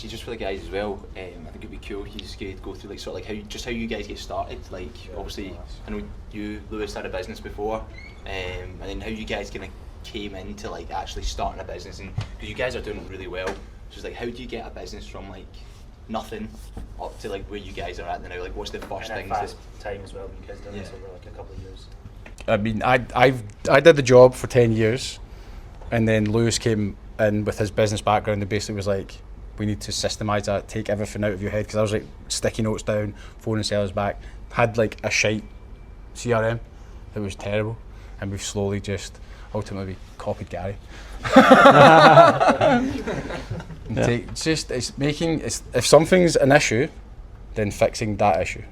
see, just for the guys as well, I think it'd be cool if you just could go through like sort of like how you guys get started. Like obviously, I know you, Lewis, had a business before, and then how you guys kind of came into like actually starting a business, and because you guys are doing it really well. So it's like, how do you get a business from like nothing up to like where you guys are at now? Like, what's the first thing? Fast time as well. You guys done this over like a couple of years. I mean, I did the job for 10 years, and then Lewis came in with his business background and basically was like, we need to systemize that, take everything out of your head, because I was like sticky notes down, phoning sellers back, had like a shite CRM that was terrible, and we've slowly just ultimately copied Gary. If something's an issue, then fixing that issue.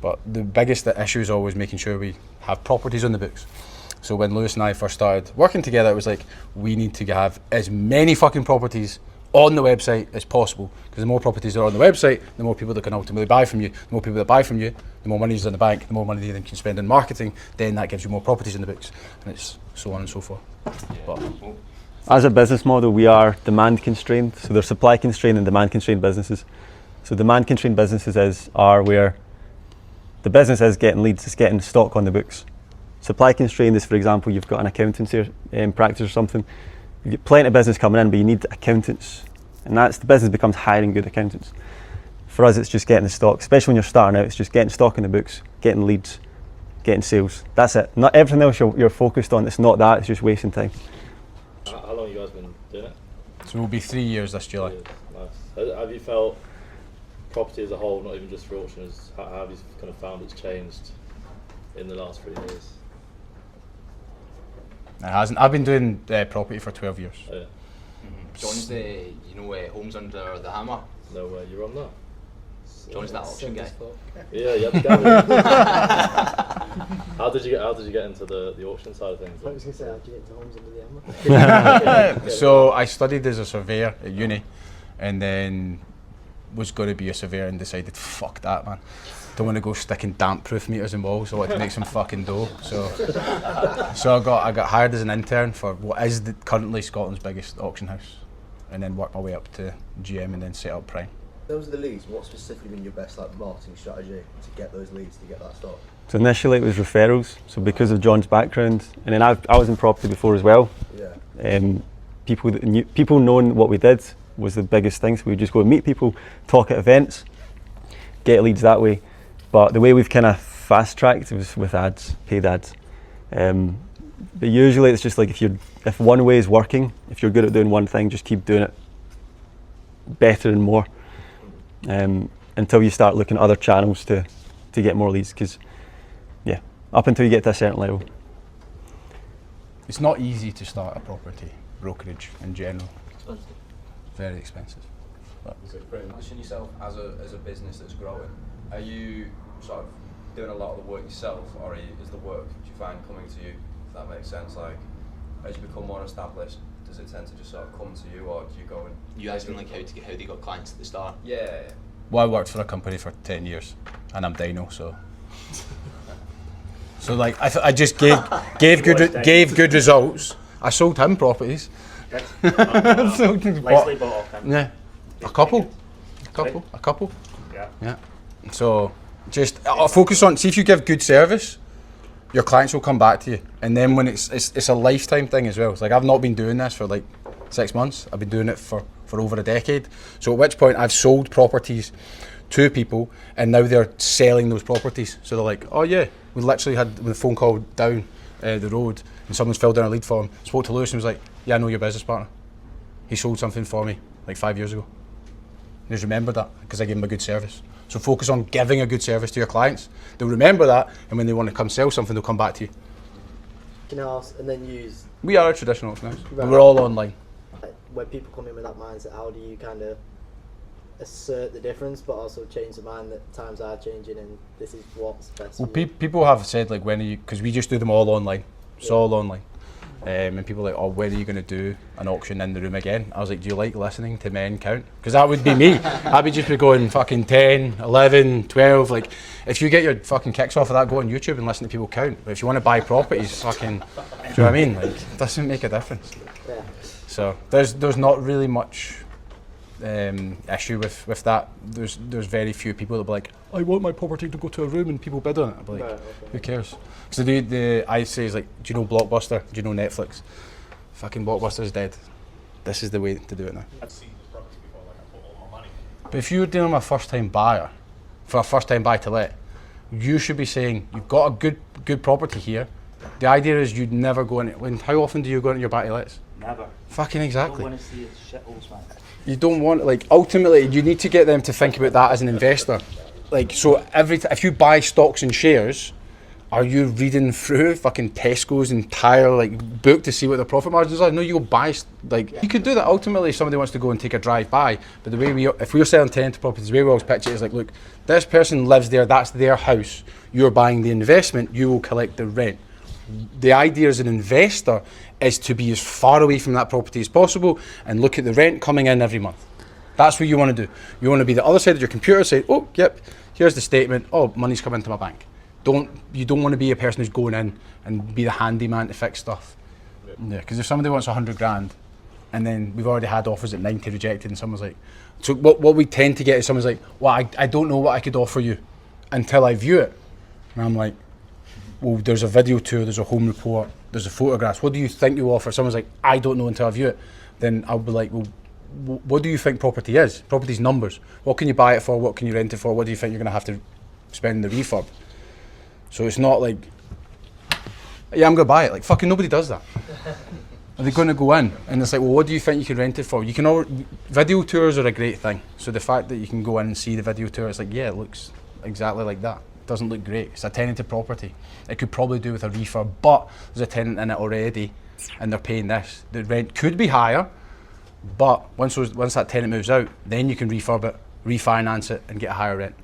But the biggest issue is always making sure we have properties on the books. So when Lewis and I first started working together, it was like, we need to have as many fucking properties on the website as possible, because the more properties are on the website, the more people that can ultimately buy from you. The more people that buy from you, the more money is in the bank, the more money you then can spend in marketing, then that gives you more properties in the books, and it's so on and so forth. But as a business model, we are demand constrained, so they're supply constrained and demand constrained businesses. So demand constrained businesses are where the business is getting leads, it's getting stock on the books. Supply constrained is, for example, you've got an accountancy practice or something. You get plenty of business coming in, but you need accountants, and the business becomes hiring good accountants. For us, it's just getting the stock, especially when you're starting out. It's just getting stock in the books, getting leads, getting sales. That's it. Not everything else you're focused on. It's not that. It's just wasting time. How long have you guys been doing it? so we'll be 3 years this July. Nice. Have you felt property as a whole, not even just for auctions, how have you kind of found it's changed in the last 3 years? It hasn't. I've been doing property for 12 years. Oh, yeah. John's the Homes Under the Hammer. No way, you're on that. John's that auction guy. Yeah, you had to go. How did you get into the auction side of things? I was going to say, how did you get into Homes Under the Hammer? So I studied as a surveyor at uni, and then was going to be a surveyor and decided, fuck that, man. Don't want to go sticking damp-proof meters in walls. I want to make some fucking dough. So I got hired as an intern for what is currently Scotland's biggest auction house, and then worked my way up to GM and then set up Prime. Those are the leads. What specifically been your best marketing strategy to get those leads, to get that stock? So initially it was referrals. So because of John's background, and then I was in property before as well. Yeah. People knowing what we did was the biggest thing. So we just go and meet people, talk at events, get leads that way. But the way we've kind of fast-tracked was with ads, paid ads. But usually it's just like if one way is working, if you're good at doing one thing, just keep doing it better and more until you start looking at other channels to get more leads. Because, up until you get to a certain level. It's not easy to start a property brokerage in general. Expensive. Very expensive. So pretty much in yourself as a business that's growing, are you sort of doing a lot of the work yourself, or is the work, do you find, coming to you, if that makes sense? Like, as you become more established, does it tend to just sort of come to you, or do you go and... You asking like how they got clients at the start? Yeah. Well, I worked for a company for 10 years, and I'm Dino, so... So like, I just gave good results. I sold him properties. Nicely bought off him. Yeah, a couple. Yeah. So just focus on, see if you give good service, your clients will come back to you. And then when it's a lifetime thing as well. It's like, I've not been doing this for like 6 months. I've been doing it for over a decade. So at which point I've sold properties to people, and now they're selling those properties. So they're like, oh yeah, we literally had the phone call down the road, and someone's filled in a lead form, spoke to Lewis and was like, yeah, I know your business partner. He sold something for me like 5 years ago. And he's remembered that because I gave him a good service. So focus on giving a good service to your clients. They'll remember that, and when they want to come sell something, they'll come back to you. Can I ask, and then use... We are a traditional auction house, Right. but we're all online. When people come in with that mindset, how do you kind of assert the difference, but also change the mind that times are changing and this is what's best Well, for you? people have said, like, when are you, because we just do them all online. It's all online. And people are like, oh, when are you going to do an auction in the room again? I was like, do you like listening to men count? Because that would be me. I'd be just be going fucking 10, 11, 12. Like, if you get your fucking kicks off of that, go on YouTube and listen to people count. But if you want to buy properties, fucking, do you know what I mean? Like, it doesn't make a difference. Yeah. So there's not really much. issue with that. There's very few people that be like, I want my property to go to a room and people bid on it. I'd be like, right, okay. Who cares? Because I say is like, do you know Blockbuster? Do you know Netflix? Fucking Blockbuster's dead. This is the way to do it now. I've seen this property before, like I put all my money. But if you're dealing with a first-time buyer, for a first-time buy to let, you should be saying, you've got a good property here. The idea is you'd never go in it. How often do you go into your buy to lets? Never. Fucking exactly. I don't want to see a shitholes, man. You don't want, like, ultimately, you need to get them to think about that as an investor. Like, so if you buy stocks and shares, are you reading through fucking Tesco's entire book to see what the profit margins are? No, you go buy, you could do that. Ultimately, if somebody wants to go and take a drive by, but the way if we're selling tenanted properties, the way we always pitch it is like, look, this person lives there, that's their house. You're buying the investment, you will collect the rent. The idea as an investor is to be as far away from that property as possible and look at the rent coming in every month. That's what you want to do. You want to be the other side of your computer, say, oh, yep, here's the statement, oh, money's come into my bank. You don't want to be a person who's going in and be the handyman to fix stuff. Yeah, because if somebody wants 100 grand and then we've already had offers at 90 rejected and someone's like, so what we tend to get is someone's like, well, I don't know what I could offer you until I view it. And I'm like, well, there's a video tour, there's a home report, there's a photographs. What do you think you offer? Someone's like, I don't know until I view it. Then I'll be like, well, what do you think property is? Property's numbers. What can you buy it for? What can you rent it for? What do you think you're going to have to spend in the refurb? So it's not like, yeah, I'm going to buy it. Like, fucking nobody does that. Are they going to go in? And it's like, well, what do you think you can rent it for? Video tours are a great thing. So the fact that you can go in and see the video tour, it's like, yeah, it looks exactly like that. It doesn't look great. It's a tenanted property. It could probably do with a refurb, but there's a tenant in it already and they're paying this. The rent could be higher, but once that tenant moves out, then you can refurb it, refinance it and get a higher rent.